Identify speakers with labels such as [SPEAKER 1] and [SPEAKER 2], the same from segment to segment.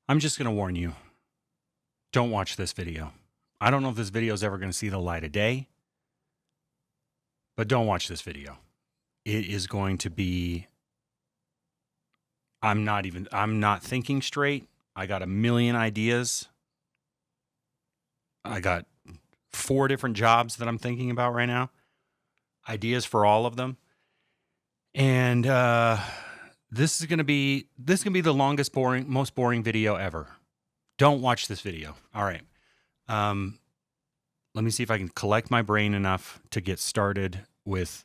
[SPEAKER 1] I'm just going to warn you, don't watch this video. I don't know if this video is ever going to see the light of day, but don't watch this video. It is going to be, I'm not thinking straight. I got a million ideas. I got 4 different jobs that I'm thinking about right now. Ideas for all of them. And this is gonna be the longest, most boring video ever. Don't watch this video. All right. Let me see if I can collect my brain enough to get started with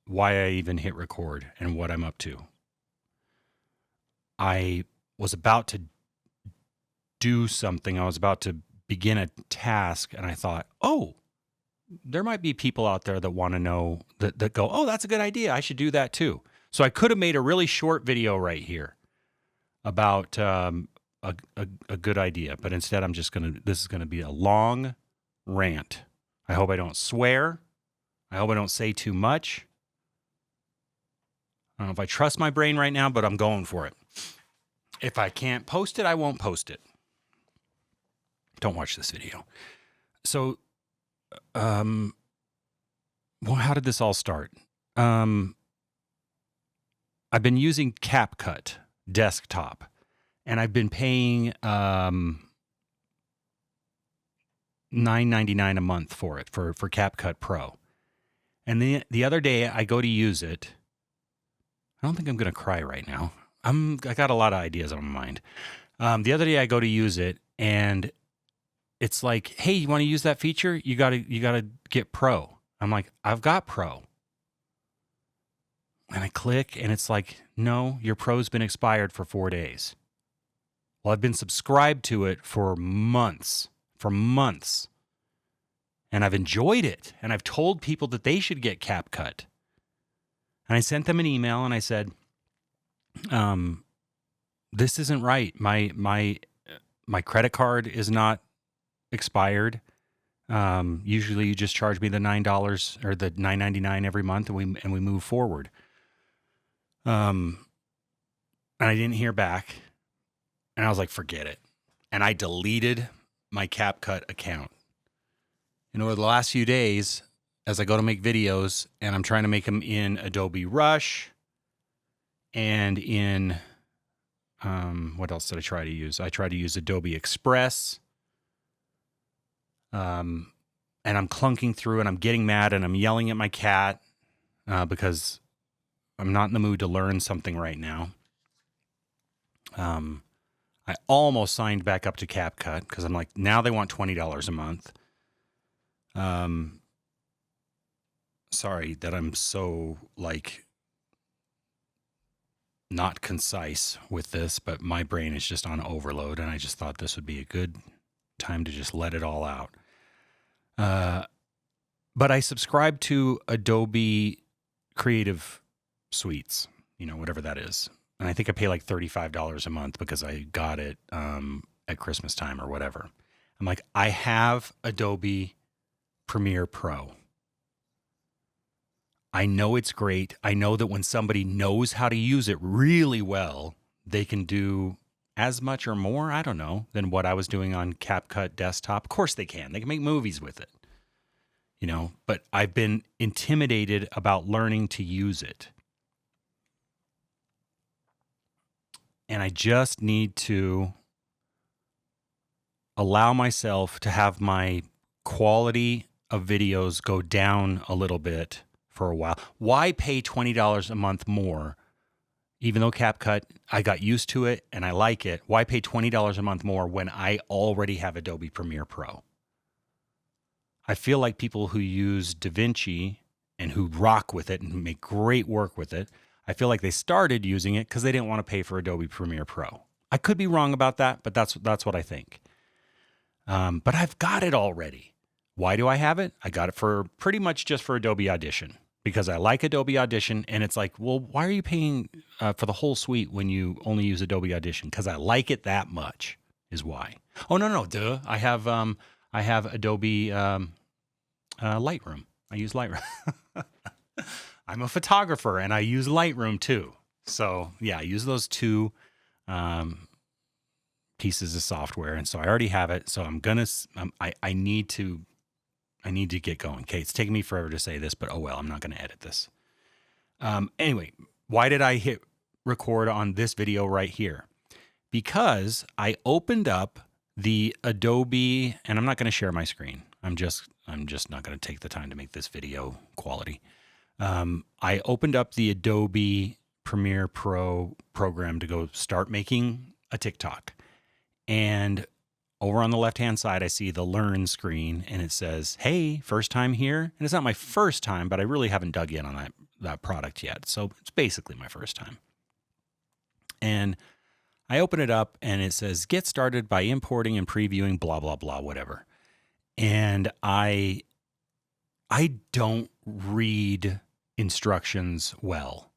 [SPEAKER 1] why I even hit record and what I'm up to. I was about to do something. I was about to begin a task, and I thought, oh, there might be people out there that want to know that go, oh, that's a good idea. I should do that too. So I could have made a really short video right here about a good idea, but instead this is gonna be a long rant. I hope I don't swear. I hope I don't say too much. I don't know if I trust my brain right now, but I'm going for it. If I can't post it, I won't post it. Don't watch this video. So, well, how did this all start? I've been using CapCut desktop, and I've been paying $9.99 a month for it for CapCut Pro. And the other day I go to use it. I don't think I'm going to cry right now. I got a lot of ideas on my mind. The other day I go to use it, and it's like, hey, you want to use that feature? You gotta get Pro. I'm like, I've got Pro. And I click, and it's like, no, your Pro's been expired for 4 days. Well, I've been subscribed to it for months. And I've enjoyed it. And I've told people that they should get CapCut. And I sent them an email, and I said, this isn't right. My credit card is not expired. Usually you just charge me the $9 or the $9.99 every month, and we move forward. And I didn't hear back, and I was like, forget it. And I deleted my CapCut account. And over the last few days, as I go to make videos, and I'm trying to make them in Adobe Rush and in, what else did I try to use? I tried to use Adobe Express. And I'm clunking through, and I'm getting mad, and I'm yelling at my cat because I'm not in the mood to learn something right now. I almost signed back up to CapCut because I'm like, now they want $20 a month. Sorry that I'm so not concise with this, but my brain is just on overload, and I just thought this would be a good time to just let it all out. But I subscribe to Adobe Creative Suites, whatever that is. And I think I pay like $35 a month because I got it at Christmas time or whatever. I'm like, I have Adobe Premiere Pro. I know it's great. I know that when somebody knows how to use it really well, they can do as much or more, I don't know, than what I was doing on CapCut desktop. Of course they can. They can make movies with it. But I've been intimidated about learning to use it. And I just need to allow myself to have my quality of videos go down a little bit for a while. Why pay $20 a month more? Even though CapCut, I got used to it and I like it. Why pay $20 a month more when I already have Adobe Premiere Pro? I feel like people who use DaVinci and who rock with it and make great work with it, I feel like they started using it because they didn't want to pay for Adobe Premiere Pro. I could be wrong about that, but that's what I think. But I've got it already. Why do I have it? I got it for pretty much just for Adobe Audition because I like Adobe Audition. And it's like, well, why are you paying for the whole suite when you only use Adobe Audition? Because I like it that much is why. Oh, no, duh. I have Adobe Lightroom. I use Lightroom. I'm a photographer and I use Lightroom too. So yeah, I use those two pieces of software, and so I already have it. So I need to get going. Okay, it's taking me forever to say this, but oh well, I'm not going to edit this. Anyway, why did I hit record on this video right here? Because I opened up the Adobe, and I'm not going to share my screen. I'm just not going to take the time to make this video quality. I opened up the Adobe Premiere Pro program to go start making a TikTok. And over on the left-hand side, I see the Learn screen, and it says, hey, first time here. And it's not my first time, but I really haven't dug in on that product yet. So it's basically my first time. And I open it up, and it says, get started by importing and previewing, blah, blah, blah, whatever. And I don't read instructions well,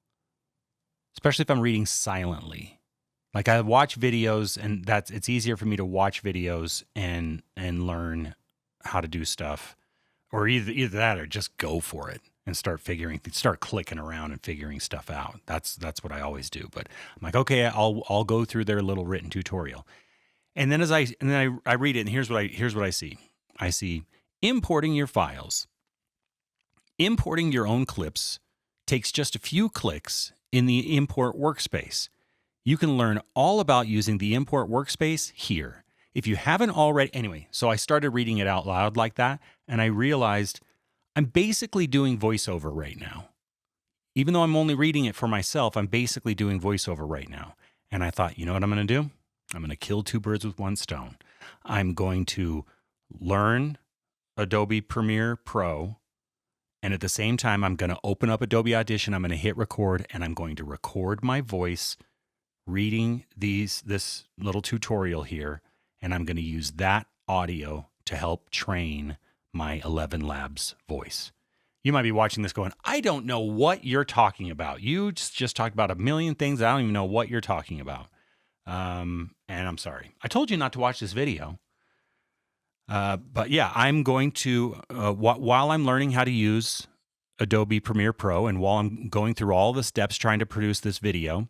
[SPEAKER 1] especially if I'm reading silently. Like I watch videos, and it's easier for me to watch videos and learn how to do stuff, or either that or just go for it and start clicking around and figuring stuff out. That's what I always do. But I'm like, okay, I'll go through their little written tutorial, and then I read it, and here's what I see. I see importing your files. Importing your own clips takes just a few clicks in the import workspace. You can learn all about using the import workspace here. If you haven't already, anyway, so I started reading it out loud like that, and I realized I'm basically doing voiceover right now. Even though I'm only reading it for myself, I'm basically doing voiceover right now. And I thought, you know what I'm going to do? I'm going to kill two birds with one stone. I'm going to learn Adobe Premiere Pro, and at the same time, I'm going to open up Adobe Audition. I'm going to hit record, and I'm going to record my voice reading this little tutorial here, and I'm going to use that audio to help train my 11 Labs voice. You might be watching this going, I don't know what you're talking about. You just talked about a million things. I don't even know what you're talking about. And I'm sorry. I told you not to watch this video. But yeah, I'm going to, while I'm learning how to use Adobe Premiere Pro, and while I'm going through all the steps trying to produce this video,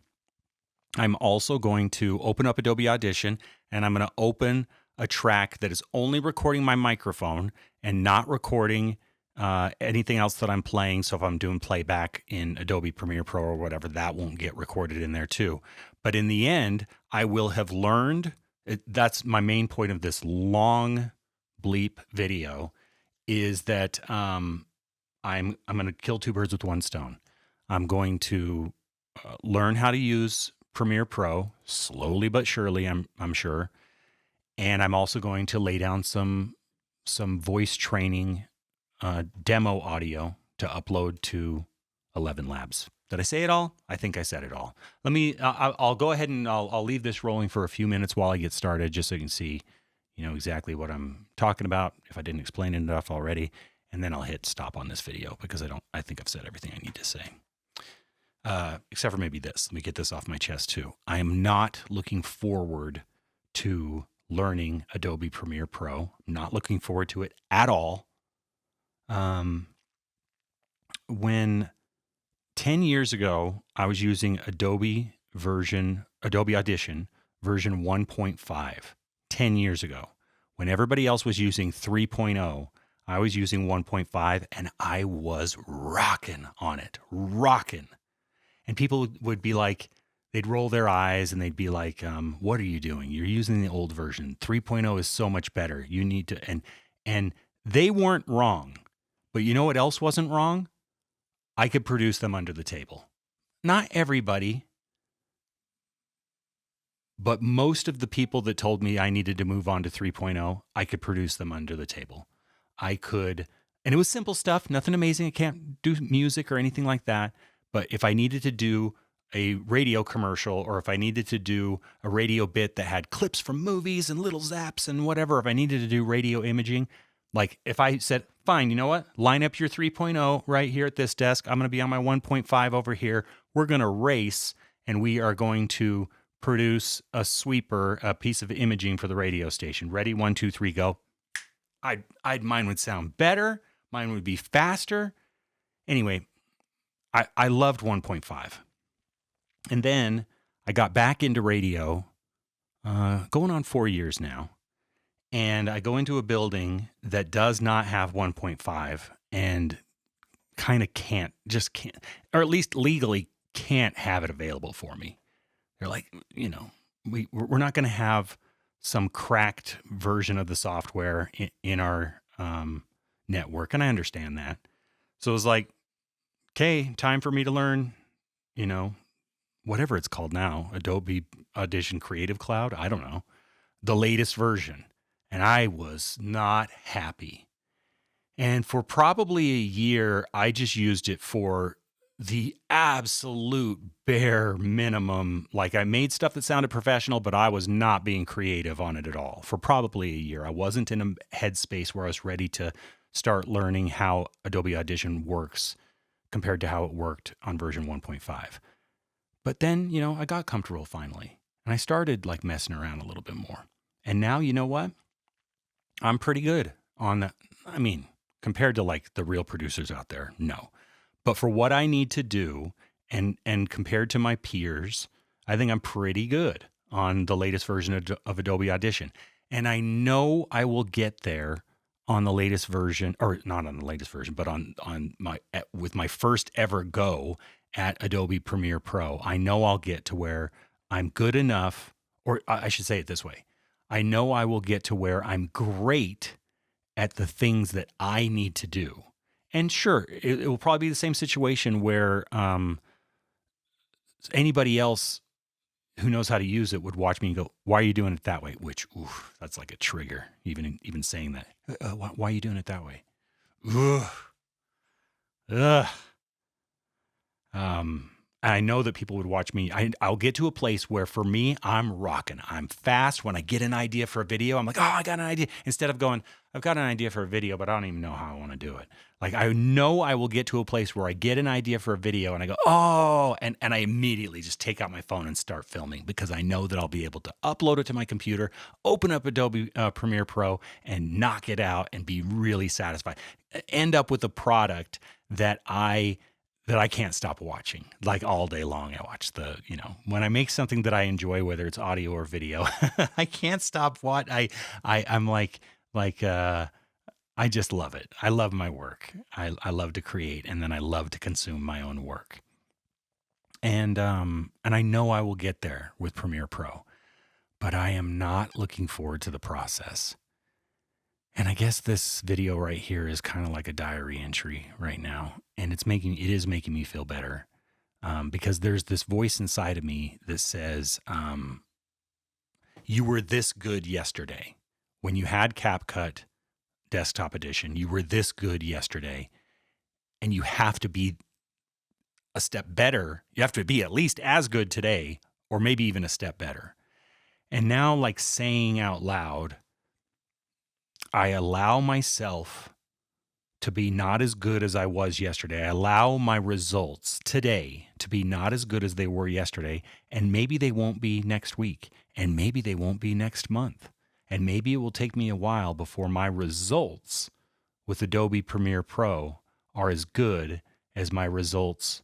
[SPEAKER 1] I'm also going to open up Adobe Audition, and I'm going to open a track that is only recording my microphone and not recording anything else that I'm playing. So if I'm doing playback in Adobe Premiere Pro or whatever, that won't get recorded in there too. But in the end, I will have learned. That's my main point of this long bleep video, is that I'm going to kill two birds with one stone. I'm going to learn how to use Premiere Pro slowly but surely, I'm sure. And I'm also going to lay down some voice training demo audio to upload to 11 Labs. Did I say it all? I think I said it all. I'll go ahead and I'll leave this rolling for a few minutes while I get started, just so you can see, exactly what I'm talking about, if I didn't explain it enough already. And then I'll hit stop on this video because I think I've said everything I need to say. Except for maybe this. Let me get this off my chest too. I am not looking forward to learning Adobe Premiere Pro. I'm not looking forward to it at all. When 10 years ago, I was using Adobe Audition version 1.5, 10 years ago. When everybody else was using 3.0, I was using 1.5, and I was rocking on it, rocking. And people would be like, they'd roll their eyes and they'd be like, what are you doing? You're using the old version. 3.0 is so much better. You need to, and they weren't wrong. But you know what else wasn't wrong? I could produce them under the table. Not everybody, but most of the people that told me I needed to move on to 3.0, I could produce them under the table. I could, and it was simple stuff, nothing amazing. I can't do music or anything like that. But if I needed to do a radio commercial, or if I needed to do a radio bit that had clips from movies and little zaps and whatever, if I needed to do radio imaging, like if I said, fine, you know what? Line up your 3.0 right here at this desk. I'm going to be on my 1.5 over here. We're going to race, and we are going to produce a sweeper, a piece of imaging for the radio station. Ready? 1, 2, 3, go. Mine would sound better. Mine would be faster. Anyway, I loved 1.5. And then I got back into radio going on 4 years now. And I go into a building that does not have 1.5 and kind of just can't, or at least legally can't have it available for me. They're like, we're not going to have some cracked version of the software in our network. And I understand that. So it was like, okay, time for me to learn, whatever it's called now, Adobe Audition Creative Cloud. I don't know, the latest version. And I was not happy. And for probably a year, I just used it for the absolute bare minimum. Like, I made stuff that sounded professional, but I was not being creative on it at all for probably a year. I wasn't in a headspace where I was ready to start learning how Adobe Audition works compared to how it worked on version 1.5. But then, I got comfortable finally, and I started like messing around a little bit more. And now, you know what? I'm pretty good on that. I mean, compared to like the real producers out there, no. But for what I need to do and compared to my peers, I think I'm pretty good on the latest version of Adobe Audition. And I know I will get there on the latest version, or not on the latest version, but with my first ever go at Adobe Premiere Pro. I know I'll get to where I'm good enough, or I should say it this way. I know I will get to where I'm great at the things that I need to do. And sure, it will probably be the same situation where anybody else who knows how to use it would watch me and go, "Why are you doing it that way?" Which, oof, that's like a trigger, even saying that. Why are you doing it that way? Ugh. Ugh. I know that people would watch me. I'll get to a place where for me, I'm rocking. I'm fast. When I get an idea for a video, I'm like, oh, I got an idea. Instead of going, I've got an idea for a video, but I don't even know how I want to do it. Like, I know I will get to a place where I get an idea for a video and I go, oh, and I immediately just take out my phone and start filming because I know that I'll be able to upload it to my computer, open up Adobe Premiere Pro and knock it out and be really satisfied. End up with a product that I can't stop watching, like all day long. I watch when I make something that I enjoy, whether it's audio or video, I can't stop I'm like, I just love it. I love my work. I love to create, and then I love to consume my own work. And I know I will get there with Premiere Pro, but I am not looking forward to the process. And I guess this video right here is kind of like a diary entry right now. And it is making me feel better because there's this voice inside of me that says, you were this good yesterday. When you had CapCut Desktop Edition, you were this good yesterday. And you have to be a step better. You have to be at least as good today, or maybe even a step better. And now, like, saying out loud, I allow myself to be not as good as I was yesterday. I allow my results today to be not as good as they were yesterday. And maybe they won't be next week. And maybe they won't be next month. And maybe it will take me a while before my results with Adobe Premiere Pro are as good as my results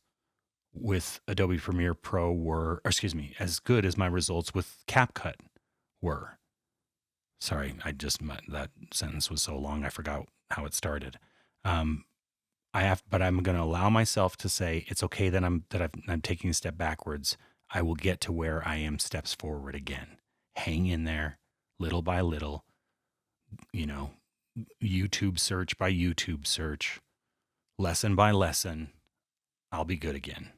[SPEAKER 1] with Adobe Premiere Pro were, as good as my results with CapCut were. Sorry, that sentence was so long I forgot how it started. But I'm going to allow myself to say it's okay that I'm taking a step backwards. I will get to where I am steps forward again. Hang in there, little by little. YouTube search by YouTube search, lesson by lesson. I'll be good again.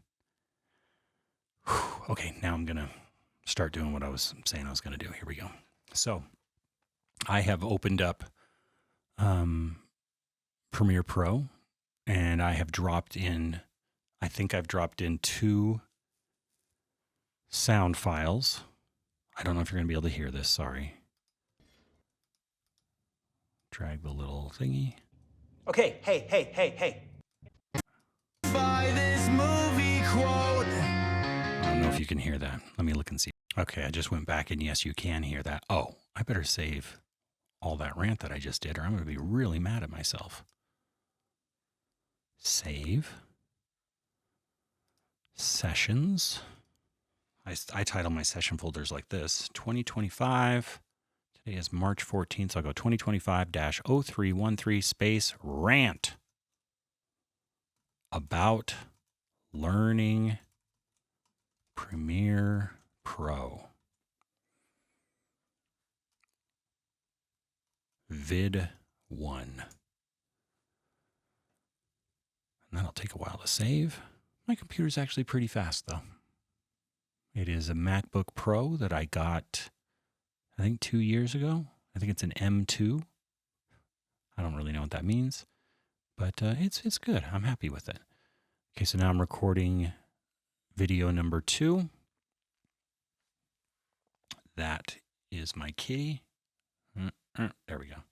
[SPEAKER 1] Whew. Okay, now I'm going to start doing what I was saying I was going to do. Here we go. So I have opened up Premiere Pro, and I have dropped in 2 sound files. I don't know if you're going to be able to hear this. Sorry. Drag the little thingy. Okay, hey. By this movie quote. I don't know if you can hear that. Let me look and see. Okay, I just went back, and yes, you can hear that. Oh, I better save all that rant that I just did, or I'm going to be really mad at myself. Save. Sessions. I title my session folders like this: 2025. Today is March 14th, so I'll go 2025-0313 space rant about learning Premiere Pro. Vid 1. And that'll take a while to save. My computer's actually pretty fast, though. It is a MacBook Pro that I got, I think, 2 years ago. I think it's an M2. I don't really know what that means, but it's good. I'm happy with it. Okay, so now I'm recording video number 2. That is my kitty. There we go.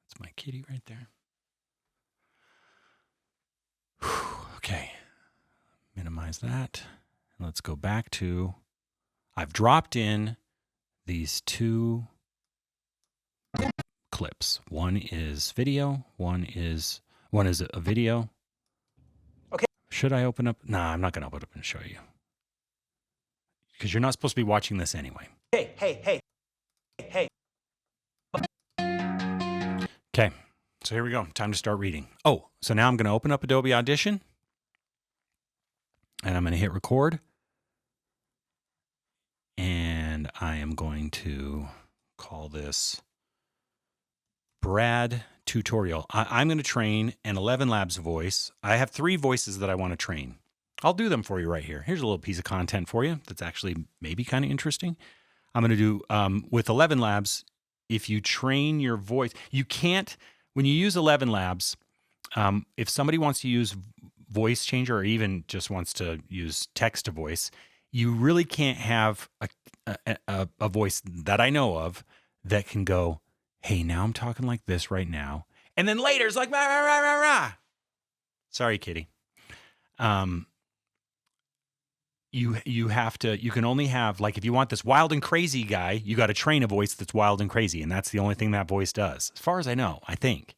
[SPEAKER 1] That's my kitty right there. Okay, minimize that. Let's go back to, I've dropped in these 2 clips. One is video, one is a video. Okay. Should I open up? Nah, I'm not going to open up and show you. Because you're not supposed to be watching this anyway. Hey. Okay, so here we go. Time to start reading. Oh, so now I'm going to open up Adobe Audition. And I'm going to hit record. And I am going to call this Brad Tutorial. I'm going to train an 11 Labs voice. I have 3 voices that I want to train. I'll do them for you right here. Here's a little piece of content for you that's actually maybe kind of interesting. I'm going to do, with 11 Labs, if you train your voice, you can't, when you use 11 Labs, if somebody wants to use voice changer or even just wants to use text to voice, you really can't have a voice that I know of that can go, hey, now I'm talking like this right now. And then later it's like, rah, rah, rah, rah, rah. Sorry, kitty. You have to, you can only have, like, if you want this wild and crazy guy, you got to train a voice that's wild and crazy. And that's the only thing that voice does, as far as I know, I think.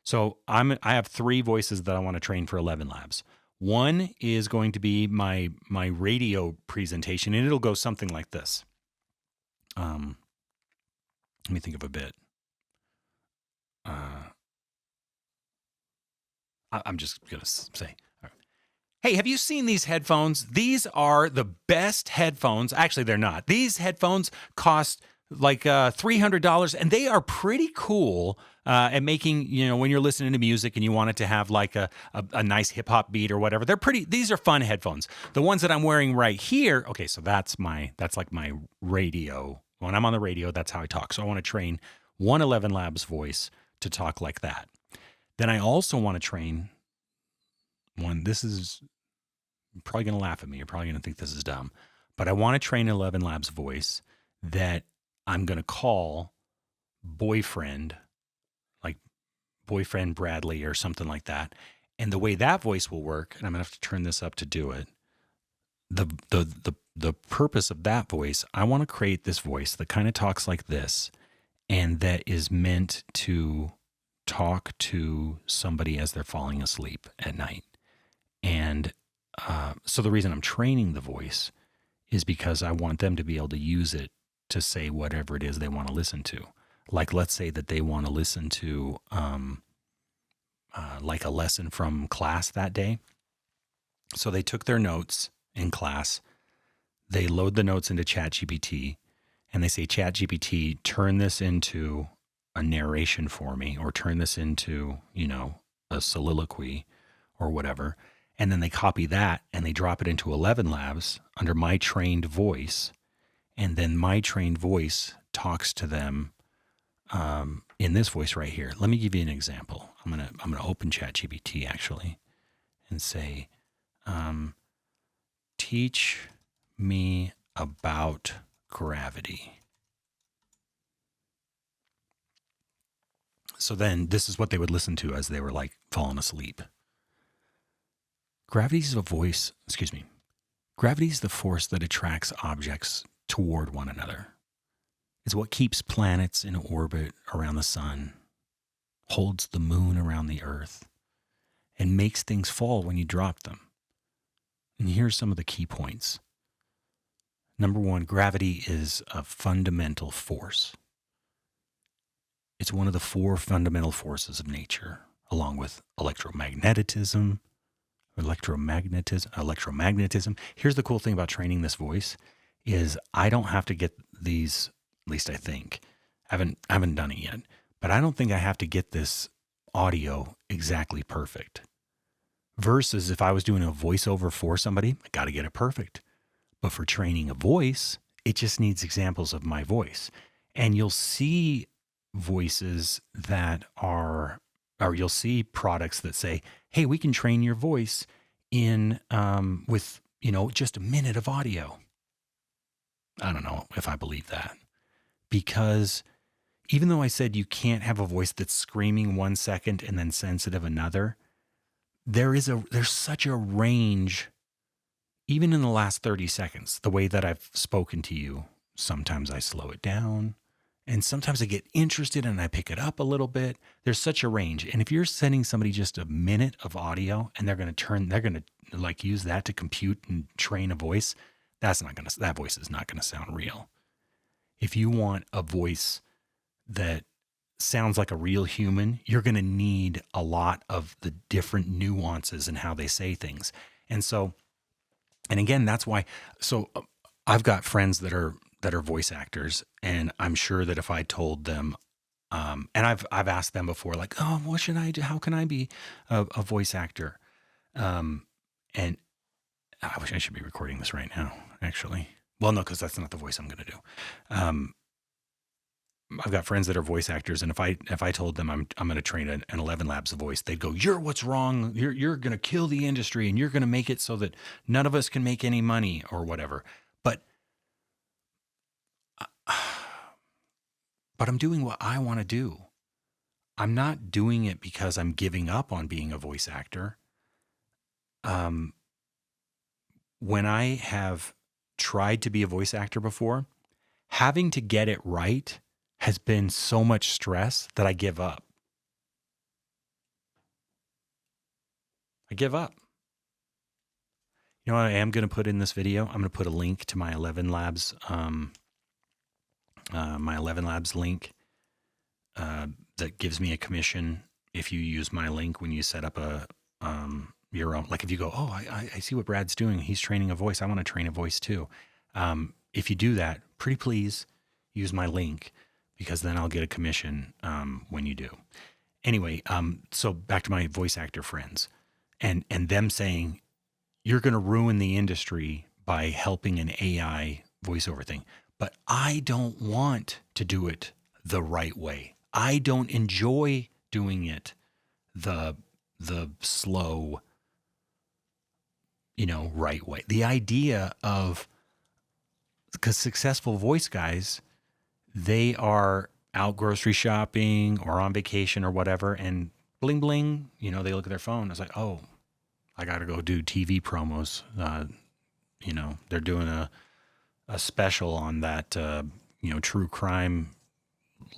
[SPEAKER 1] So I have 3 voices that I want to train for 11 Labs. One is going to be my radio presentation, and it'll go something like this. Let me think of a bit. I'm just going to say, all right. Hey, have you seen these headphones? These are the best headphones. Actually, they're not. These headphones cost like $300, and they are pretty cool at making, when you're listening to music and you want it to have like a nice hip hop beat or whatever. They're pretty, these are fun headphones. The ones that I'm wearing right here, okay, so that's like my radio. When I'm on the radio, that's how I talk. So I want to train one 11 Labs voice to talk like that. Then I also want to train one, this is, you're probably going to laugh at me. You're probably going to think this is dumb, but I want to train 11 Labs voice that I'm going to call boyfriend, like boyfriend Bradley or something like that. And the way that voice will work, and I'm going to have to turn this up to do it. The purpose of that voice, I want to create this voice that kind of talks like this, and that is meant to talk to somebody as they're falling asleep at night. And so the reason I'm training the voice is because I want them to be able to use it to say whatever it is they want to listen to. Like, let's say that they want to listen to like a lesson from class that day. So they took their notes in class, they load the notes into ChatGPT, and they say, ChatGPT, turn this into a narration for me, or turn this into, a soliloquy or whatever. And then they copy that and they drop it into 11 Labs under my trained voice. And then my trained voice talks to them in this voice right here. Let me give you an example. I'm gonna open ChatGPT actually and say, teach me about gravity. So then this is what they would listen to as they were like falling asleep. Gravity is the force that attracts objects toward one another. It's what keeps planets in orbit around the sun, holds the moon around the earth, and makes things fall when you drop them. And here's some of the key points. Number one, gravity is a fundamental force. It's one of the four fundamental forces of nature, along with electromagnetism. Here's the cool thing about training this voice is I don't have to get these, at least I think. I haven't done it yet, but I don't think I have to get this audio exactly perfect. Versus if I was doing a voiceover for somebody, I got to get it perfect. But for training a voice, it just needs examples of my voice. And you'll see voices that are, or you'll see products that say, hey, we can train your voice in with, just a minute of audio. I don't know if I believe that. Because even though I said you can't have a voice that's screaming 1 second and then sensitive another, there's such a range. Even in the last 30 seconds, the way that I've spoken to you, sometimes I slow it down and sometimes I get interested and I pick it up a little bit. There's such a range. And if you're sending somebody just a minute of audio and they're going to like use that to compute and train a voice, that voice is not going to sound real. If you want a voice that sounds like a real human, you're going to need a lot of the different nuances in how they say things. And again, that's why. So I've got friends that are voice actors, and I'm sure that if I told them, and I've asked them before, like, oh, what should I do? How can I be a voice actor? And I wish I should be recording this right now, actually. Well, no, because that's not the voice I'm going to do. I've got friends that are voice actors, and if I told them I'm going to train an 11 Labs voice, they'd go, "You're what's wrong. You're going to kill the industry, and you're going to make it so that none of us can make any money or whatever." But I'm doing what I want to do. I'm not doing it because I'm giving up on being a voice actor. When I have tried to be a voice actor before, having to get it right has been so much stress that I give up. I give up. You know what I am going to put in this video? I'm going to put a link to my 11 Labs, link that gives me a commission if you use my link when you set up your own. Like if you go, oh, I see what Brad's doing. He's training a voice. I want to train a voice too. If you do that, pretty please use my link, because then I'll get a commission when you do. Anyway, so back to my voice actor friends and them saying, you're going to ruin the industry by helping an AI voiceover thing. But I don't want to do it the right way. I don't enjoy doing it the slow, right way. The idea of, because successful voice guys, they are out grocery shopping or on vacation or whatever, and bling, bling, they look at their phone. It's like, oh, I got to go do TV promos. They're doing a special on that, true crime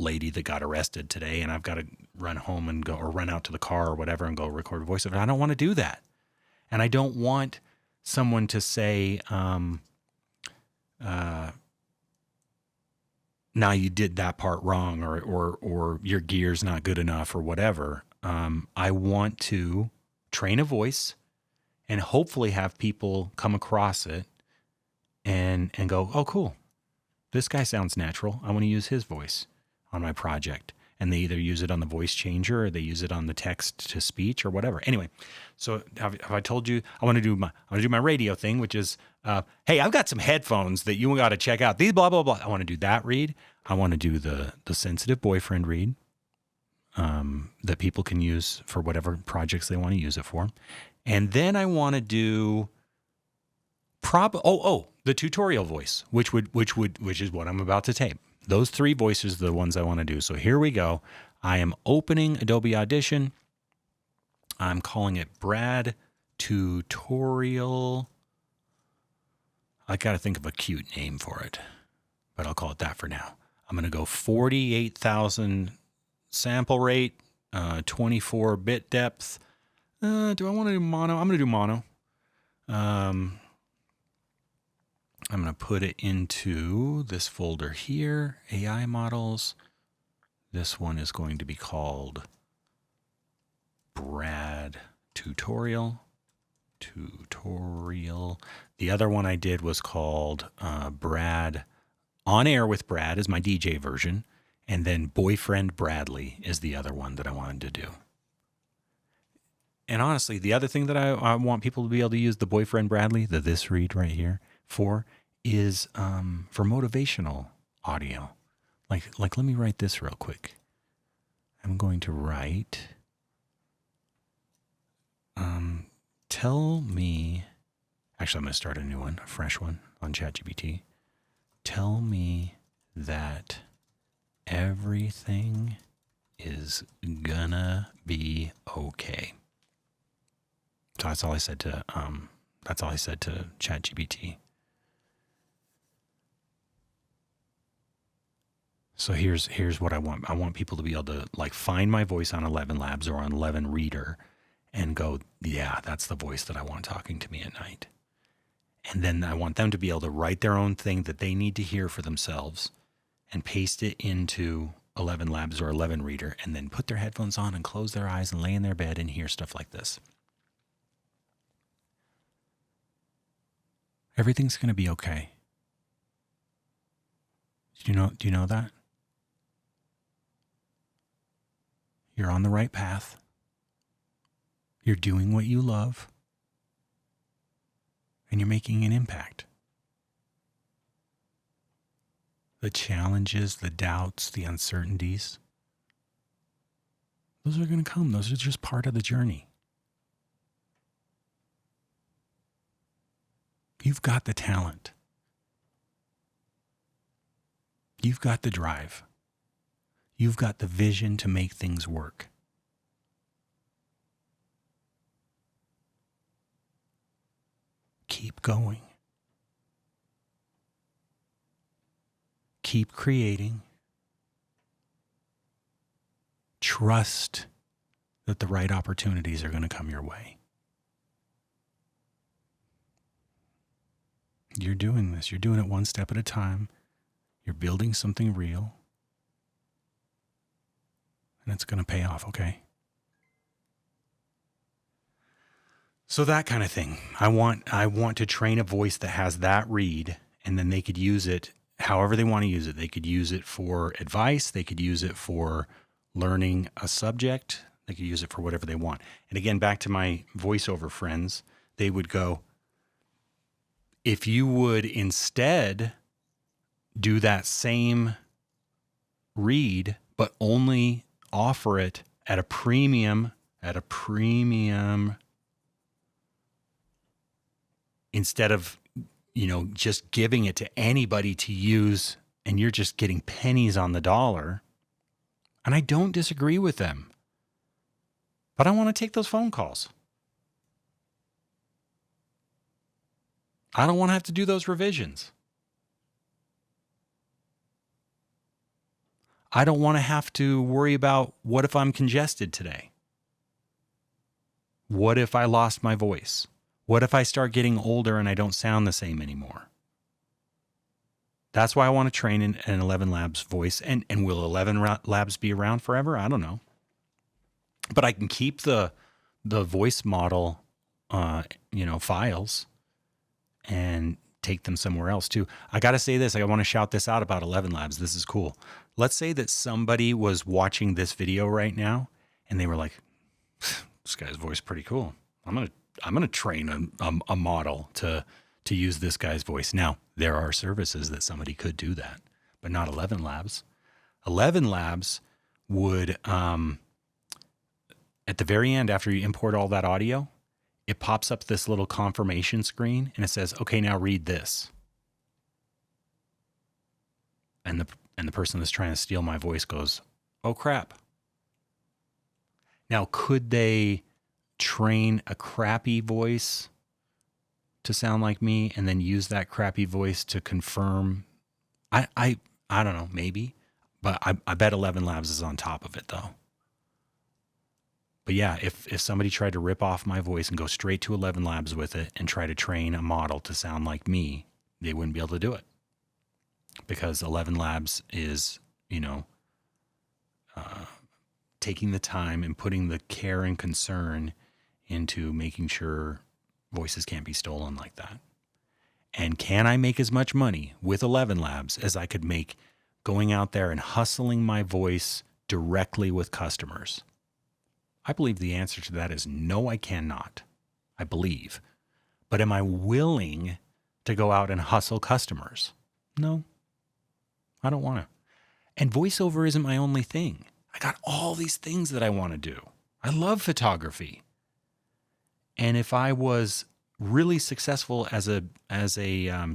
[SPEAKER 1] lady that got arrested today, and I've got to run home and go, or run out to the car or whatever and go record a voiceover. I don't want to do that. And I don't want someone to say, now you did that part wrong, or your gear's not good enough or whatever. I want to train a voice and hopefully have people come across it and go, oh, cool. This guy sounds natural. I want to use his voice on my project. And they either use it on the voice changer or they use it on the text to speech or whatever. Anyway, so have I told you I want to do my radio thing, which is, hey, I've got some headphones that you got to check out. These blah blah blah. I want to do that read. I want to do the sensitive boyfriend read that people can use for whatever projects they want to use it for. And then I want to do the tutorial voice, which is what I'm about to tape. Those three voices are the ones I want to do. So here we go. I am opening Adobe Audition. I'm calling it Brad Tutorial. I got to think of a cute name for it, but I'll call it that for now. I'm going to go 48,000 sample rate, 24 bit depth. Do I want to do mono? I'm going to do mono. I'm going to put it into this folder here, AI models. This one is going to be called Brad Tutorial. The other one I did was called Brad On Air with Brad is my DJ version. And then Boyfriend Bradley is the other one that I wanted to do. And honestly, the other thing that I want people to be able to use the Boyfriend Bradley, the this read right here, for is for motivational audio. Like, let me write this real quick. I'm going to write, tell me, actually, I'm going to start a new one, a fresh one on ChatGPT. Tell me that everything is gonna be okay. So that's all I said to ChatGPT. So here's what I want. I want people to be able to like find my voice on 11 Labs or on 11 Reader and go, yeah, that's the voice that I want talking to me at night. And then I want them to be able to write their own thing that they need to hear for themselves and paste it into 11 Labs or 11 Reader and then put their headphones on and close their eyes and lay in their bed and hear stuff like this. Everything's going to be okay. Do you know that? You're on the right path. You're doing what you love. And you're making an impact. The challenges, the doubts, the uncertainties, those are going to come. Those are just part of the journey. You've got the talent. You've got the drive. You've got the vision to make things work. Keep going. Keep creating. Trust that the right opportunities are going to come your way. You're doing this. You're doing it one step at a time. You're building something real. And it's going to pay off, okay? So that kind of thing. I want to train a voice that has that read, and then they could use it however they want to use it. They could use it for advice. They could use it for learning a subject. They could use it for whatever they want. And again, back to my voiceover friends, they would go, if you would instead do that same read, but only offer it at a premium, instead of, just giving it to anybody to use and you're just getting pennies on the dollar. And I don't disagree with them, but I want to take those phone calls. I don't want to have to do those revisions. I don't want to have to worry about what if I'm congested today? What if I lost my voice? What if I start getting older and I don't sound the same anymore? That's why I want to train an 11 Labs voice. And will 11 Labs be around forever? I don't know. But I can keep the voice model, files and take them somewhere else too. I got to say this. I want to shout this out about 11 Labs. This is cool. Let's say that somebody was watching this video right now and they were like, this guy's voice is pretty cool. I'm going to train a model to use this guy's voice. Now, there are services that somebody could do that, but not 11 Labs. 11 Labs would, at the very end, after you import all that audio, it pops up this little confirmation screen and it says, okay, now read this. And the person that's trying to steal my voice goes, oh crap. Now, could they train a crappy voice to sound like me and then use that crappy voice to confirm? I don't know, maybe, but I bet 11 Labs is on top of it though. But yeah, if somebody tried to rip off my voice and go straight to 11 Labs with it and try to train a model to sound like me, they wouldn't be able to do it because 11 Labs is, taking the time and putting the care and concern into making sure voices can't be stolen like that. And can I make as much money with 11 Labs as I could make going out there and hustling my voice directly with customers? I believe the answer to that is no, I cannot. I believe. But am I willing to go out and hustle customers? No, I don't want to. And voiceover isn't my only thing. I got all these things that I want to do. I love photography. And if I was really successful as a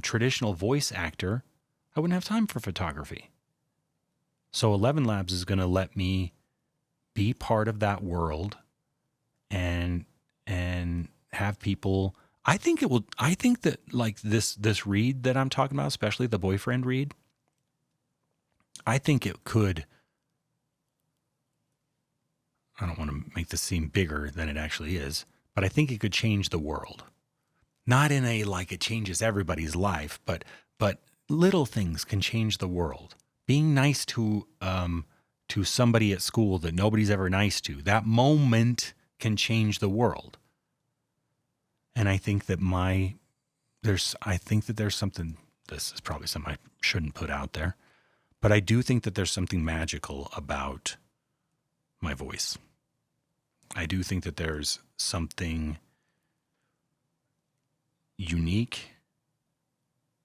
[SPEAKER 1] traditional voice actor, I wouldn't have time for photography. So 11 Labs is going to let me be part of that world and have people. I think that like this read that I'm talking about, especially the boyfriend read, I think it could, I don't want to make this seem bigger than it actually is, but I think it could change the world. Not in a like it changes everybody's life, but little things can change the world. Being nice to somebody at school that nobody's ever nice to, that moment can change the world. And I think that there's something, this is probably something I shouldn't put out there, but I do think that there's something magical about my voice. I do think that there's something unique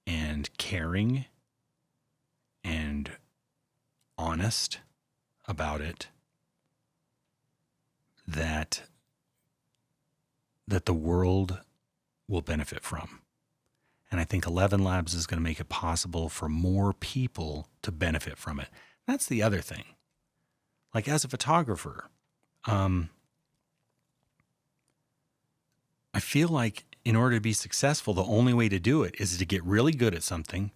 [SPEAKER 1] and caring and honest about it that the world will benefit from. And I think 11 Labs is going to make it possible for more people to benefit from it. That's the other thing. Like as a photographer, I feel like in order to be successful, the only way to do it is to get really good at something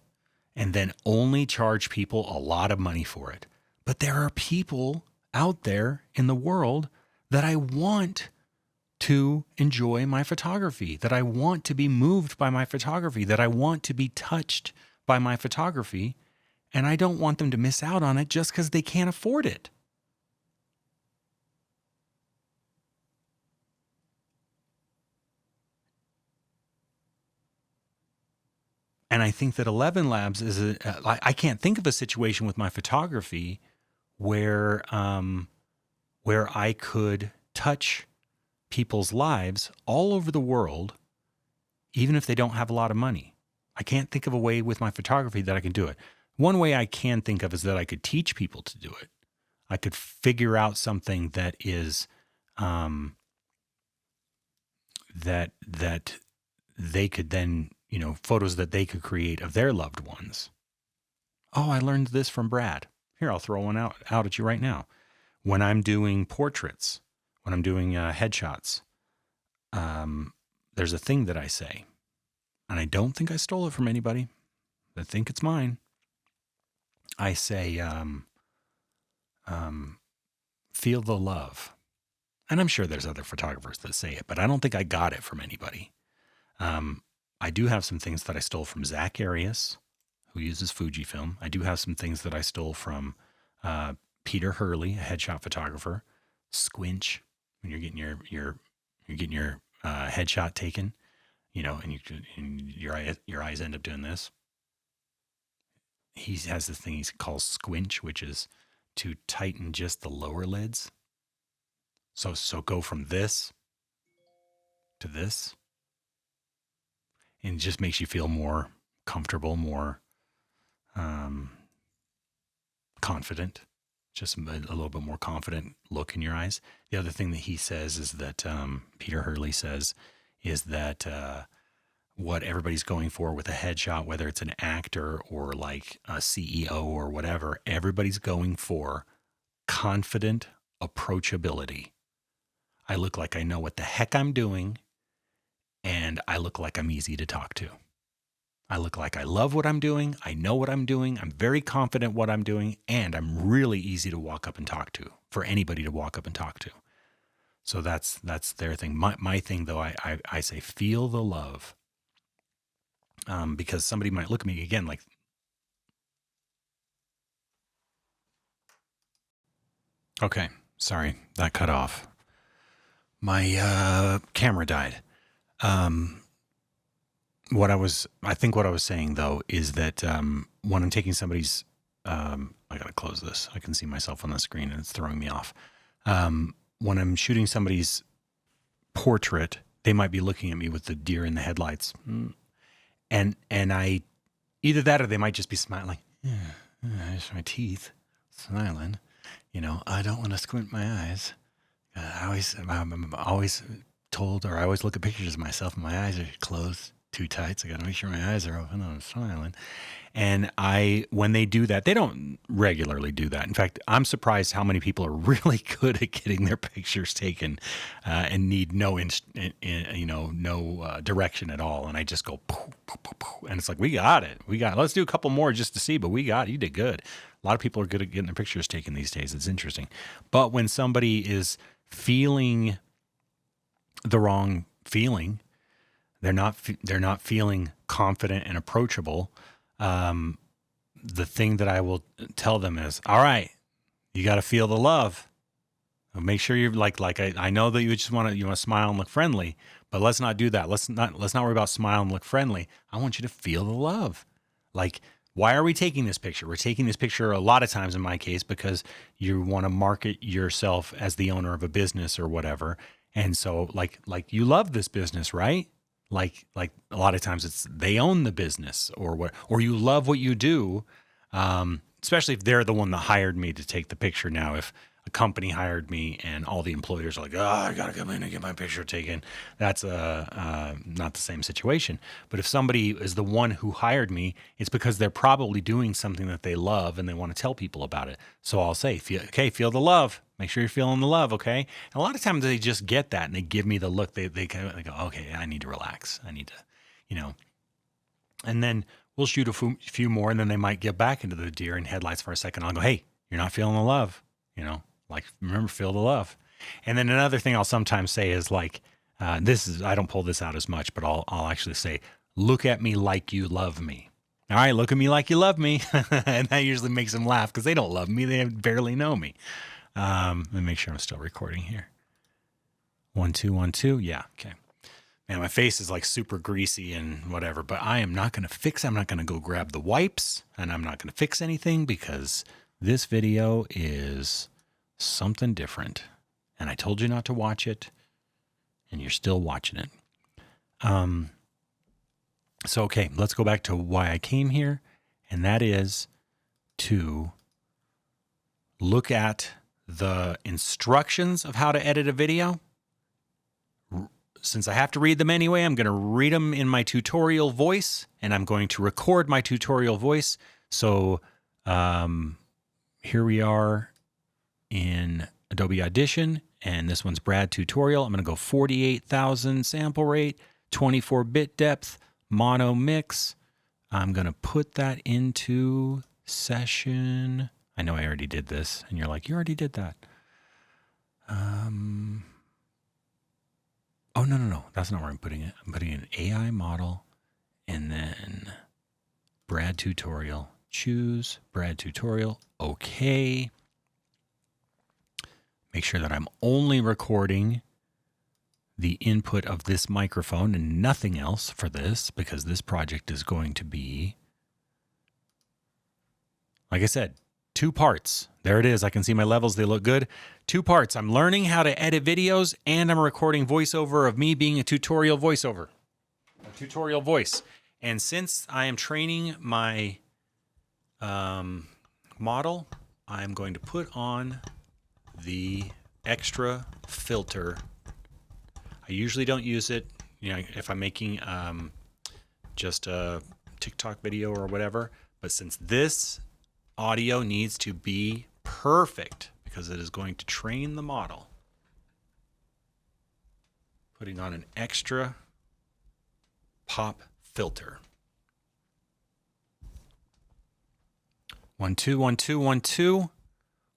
[SPEAKER 1] and then only charge people a lot of money for it. But there are people out there in the world that I want to enjoy my photography, that I want to be moved by my photography, that I want to be touched by my photography, and I don't want them to miss out on it just because they can't afford it. And I think that 11 Labs is I can't think of a situation with my photography where I could touch people's lives all over the world, even if they don't have a lot of money. I can't think of a way with my photography that I can do it. One way I can think of is that I could teach people to do it. I could figure out something that is that they could then, photos that they could create of their loved ones. Oh, I learned this from Brad. Here, I'll throw one out at you right now. When I'm doing portraits, when I'm doing headshots, there's a thing that I say, and I don't think I stole it from anybody. I think it's mine. I say, feel the love. And I'm sure there's other photographers that say it, but I don't think I got it from anybody. I do have some things that I stole from Zach Arias, who uses Fujifilm. I do have some things that I stole from Peter Hurley, a headshot photographer. Squinch, when you're getting your headshot taken, and your eyes end up doing this. He has this thing he calls squinch, which is to tighten just the lower lids. So go from this to this. And it just makes you feel more comfortable, more confident, just a little bit more confident look in your eyes. The other thing that he says is that, Peter Hurley says, is that what everybody's going for with a headshot, whether it's an actor or like a CEO or whatever, everybody's going for confident approachability. I look like I know what the heck I'm doing, and I look like I'm easy to talk to. I look like I love what I'm doing. I know what I'm doing. I'm very confident what I'm doing, and I'm really easy to walk up and talk to, for anybody to walk up and talk to. So that's their thing. My thing, though, I say feel the love. because somebody might look at me again like, okay, sorry, that cut off. My camera died. I think what I was saying though is that when I'm taking somebody's, I gotta close this. I can see myself on the screen and it's throwing me off. When I'm shooting somebody's portrait, they might be looking at me with the deer in the headlights, and I either that or they might just be smiling. There's my teeth, smiling. I don't want to squint my eyes. I'm always told, or I always look at pictures of myself and my eyes are closed too tight. So I got to make sure my eyes are open. I'm smiling. And when they do that, they don't regularly do that. In fact, I'm surprised how many people are really good at getting their pictures taken and need no direction at all. And I just go, poof, poof, poof, poof, and it's like, we got it. Let's do a couple more just to see, but we got it. You did good. A lot of people are good at getting their pictures taken these days. It's interesting. But when somebody is feeling the wrong feeling, they're not feeling confident and approachable. The thing that I will tell them is, all right, you got to feel the love. Make sure you're I know that you just want to smile and look friendly, but let's not do that. Let's not worry about smile and look friendly. I want you to feel the love. Like, why are we taking this picture? We're taking this picture a lot of times in my case because you want to market yourself as the owner of a business or whatever. And so like you love this business, right? Like a lot of times it's they own the business or you love what you do, especially if they're the one that hired me to take the picture. Now, if a company hired me and all the employers are like, oh, I got to come in and get my picture taken, that's not the same situation. But if somebody is the one who hired me, it's because they're probably doing something that they love and they want to tell people about it. So I'll say, feel the love. Make sure you're feeling the love, okay? And a lot of times they just get that and they give me the look. They go, okay, I need to relax. I need to, and then we'll shoot a few more and then they might get back into the deer in headlights for a second. I'll go, hey, you're not feeling the love, remember, feel the love. And then another thing I'll sometimes say is I don't pull this out as much, but I'll actually say, look at me like you love me. All right, look at me like you love me. And that usually makes them laugh because they don't love me. They barely know me. Let me make sure I'm still recording here. 1, 2, 1, 2. Yeah. Okay. Man, my face is super greasy and whatever, but I'm not going to go grab the wipes and I'm not going to fix anything because this video is something different. And I told you not to watch it and you're still watching it. So, okay, let's go back to why I came here. And that is to look at the instructions of how to edit a video. Since I have to read them anyway, I'm going to read them in my tutorial voice and I'm going to record my tutorial voice. So here we are in Adobe Audition and this one's Brad tutorial. I'm going to go 48,000 sample rate, 24-bit depth, mono mix. I'm going to put that into session. I know I already did this and you're like, you already did that. Oh, no. That's not where I'm putting it. I'm putting an AI model and then Brad tutorial. Choose Brad tutorial. Okay. Make sure that I'm only recording the input of this microphone and nothing else for this because this project is going to be, like I said, 2 parts. There it is. I can see my levels. They look good. 2 parts. I'm learning how to edit videos and I'm recording voiceover of me being a tutorial voiceover. A tutorial voice. And since I am training my model, I'm going to put on the extra filter. I usually don't use it, if I'm making just a TikTok video or whatever. But since this audio needs to be perfect because it is going to train the model, putting on an extra pop filter. 1, 2, 1, 2, 1, 2.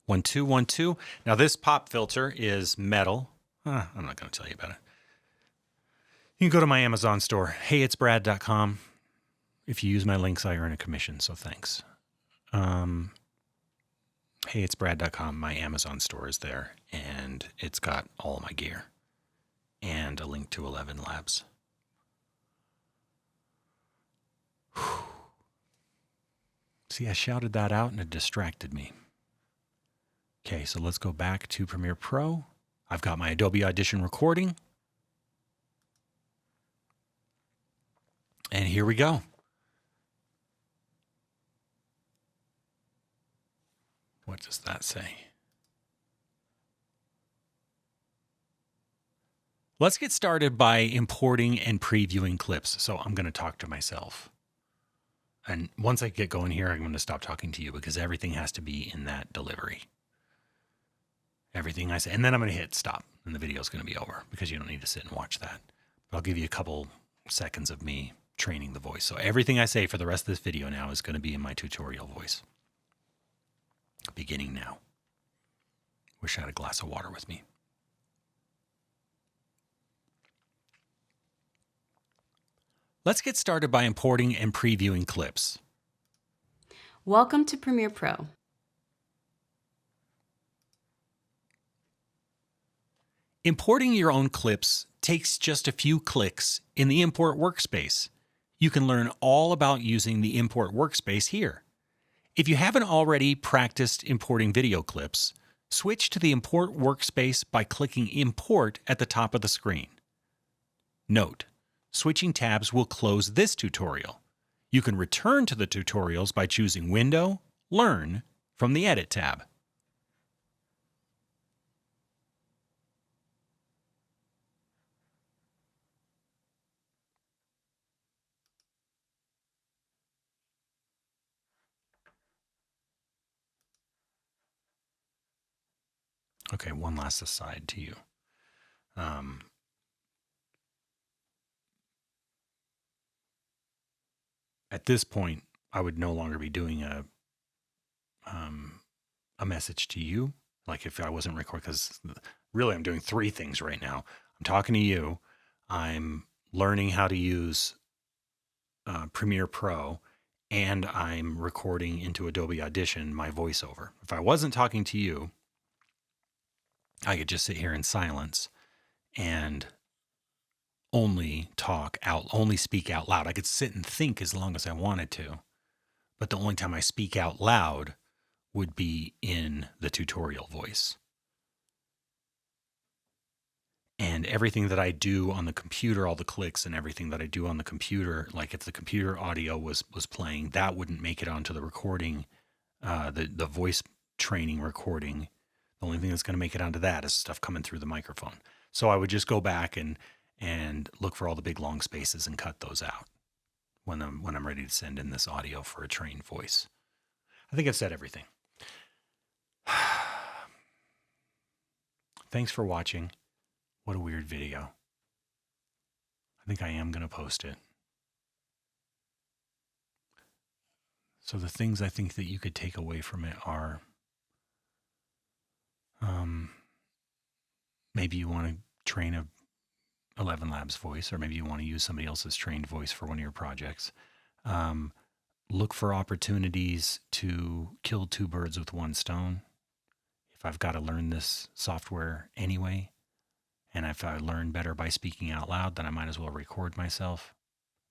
[SPEAKER 1] 1, 2, 1, 2. Now this pop filter is metal. I'm not going to tell you about it. You can go to my Amazon store, heyitsbrad.com. If you use my links, I earn a commission, so thanks. Hey, it's Brad.com. My Amazon store is there, and it's got all my gear and a link to 11 Labs. See, I shouted that out and it distracted me. Okay, so let's go back to Premiere Pro. I've got my Adobe Audition recording. And here we go. What does that say? Let's get started by importing and previewing clips. So I'm going to talk to myself. And once I get going here, I'm going to stop talking to you because everything has to be in that delivery. Everything I say. And then I'm going to hit stop and the video is going to be over because you don't need to sit and watch that. But I'll give you a couple seconds of me training the voice. So everything I say for the rest of this video now is going to be in my tutorial voice. Beginning now. Wish I had a glass of water with me. Let's get started by importing and previewing clips.
[SPEAKER 2] Welcome to Premiere Pro.
[SPEAKER 1] Importing your own clips takes just a few clicks in the Import workspace. You can learn all about using the Import workspace here. If you haven't already practiced importing video clips, switch to the Import workspace by clicking Import at the top of the screen. Note, switching tabs will close this tutorial. You can return to the tutorials by choosing Window, Learn from the Edit tab. Okay, one last aside to you. At this point, I would no longer be doing a message to you. Like if I wasn't recording, because really I'm doing three things right now. I'm talking to you. I'm learning how to use Premiere Pro, and I'm recording into Adobe Audition my voiceover. If I wasn't talking to you, I could just sit here in silence and only speak out loud. I could sit and think as long as I wanted to, but the only time I speak out loud would be in the tutorial voice. And everything that I do on the computer, all the clicks and everything that I do on the computer, like if the computer audio was playing, that wouldn't make it onto the recording, the voice training recording. The only thing that's going to make it onto that is stuff coming through the microphone. So I would just go back and look for all the big long spaces and cut those out when I'm ready to send in this audio for a trained voice. I think I've said everything. Thanks for watching. What a weird video. I think I am going to post it. So the things I think that you could take away from it are maybe you want to train a 11 Labs voice, or maybe you want to use somebody else's trained voice for one of your projects. Look for opportunities to kill two birds with one stone. If I've got to learn this software anyway, and if I learn better by speaking out loud, then I might as well record myself.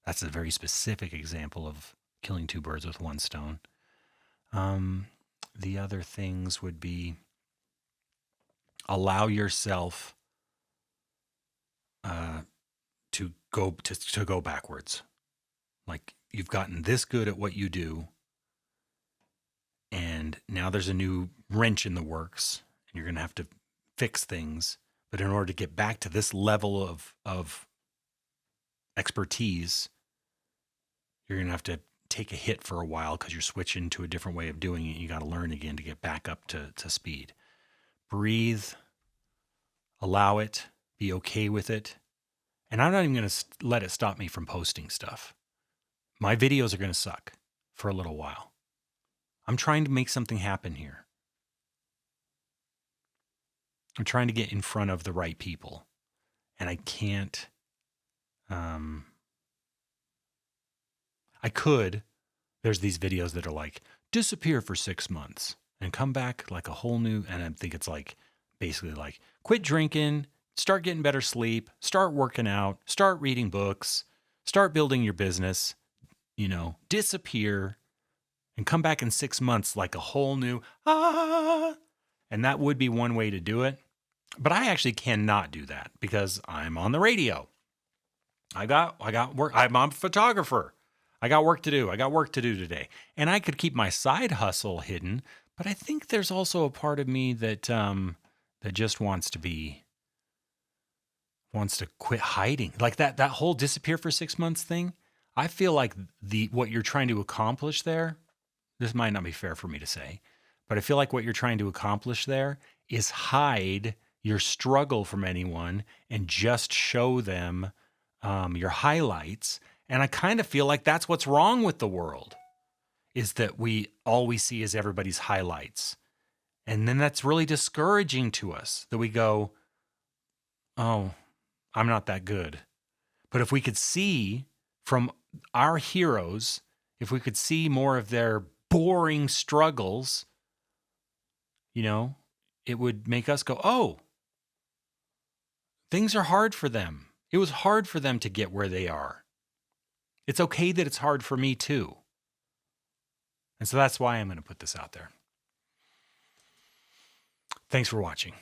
[SPEAKER 1] That's a very specific example of killing two birds with one stone. The other things would be allow yourself to go backwards. Like you've gotten this good at what you do, and now there's a new wrench in the works, and you're going to have to fix things. But in order to get back to this level of expertise, you're going to have to take a hit for a while because you're switching to a different way of doing it. You got to learn again to get back up to speed. Breathe, allow it, be okay with it. And I'm not even going to let it stop me from posting stuff. My videos are going to suck for a little while. I'm trying to make something happen here. I'm trying to get in front of the right people. And I can't There's these videos that are like, disappear for 6 months and come back like a whole new, and I think it's like, basically like, quit drinking, start getting better sleep, start working out, start reading books, start building your business, disappear and come back in 6 months like a whole new, and that would be one way to do it. But I actually cannot do that because I'm on the radio. I got work. I'm a photographer. I got work to do. I got work to do today. And I could keep my side hustle hidden, but I think there's also a part of me that that just wants to quit hiding. Like that whole disappear for 6 months thing. I feel like what you're trying to accomplish there, this might not be fair for me to say, but I feel like what you're trying to accomplish there is hide your struggle from anyone and just show them your highlights. And I kind of feel like that's what's wrong with the world, is that all we see is everybody's highlights. And then that's really discouraging to us, that we go, oh, I'm not that good. But if we could see from our heroes, if we could see more of their boring struggles, it would make us go, oh, things are hard for them. It was hard for them to get where they are. It's okay that it's hard for me too. And so that's why I'm going to put this out there. Thanks for watching.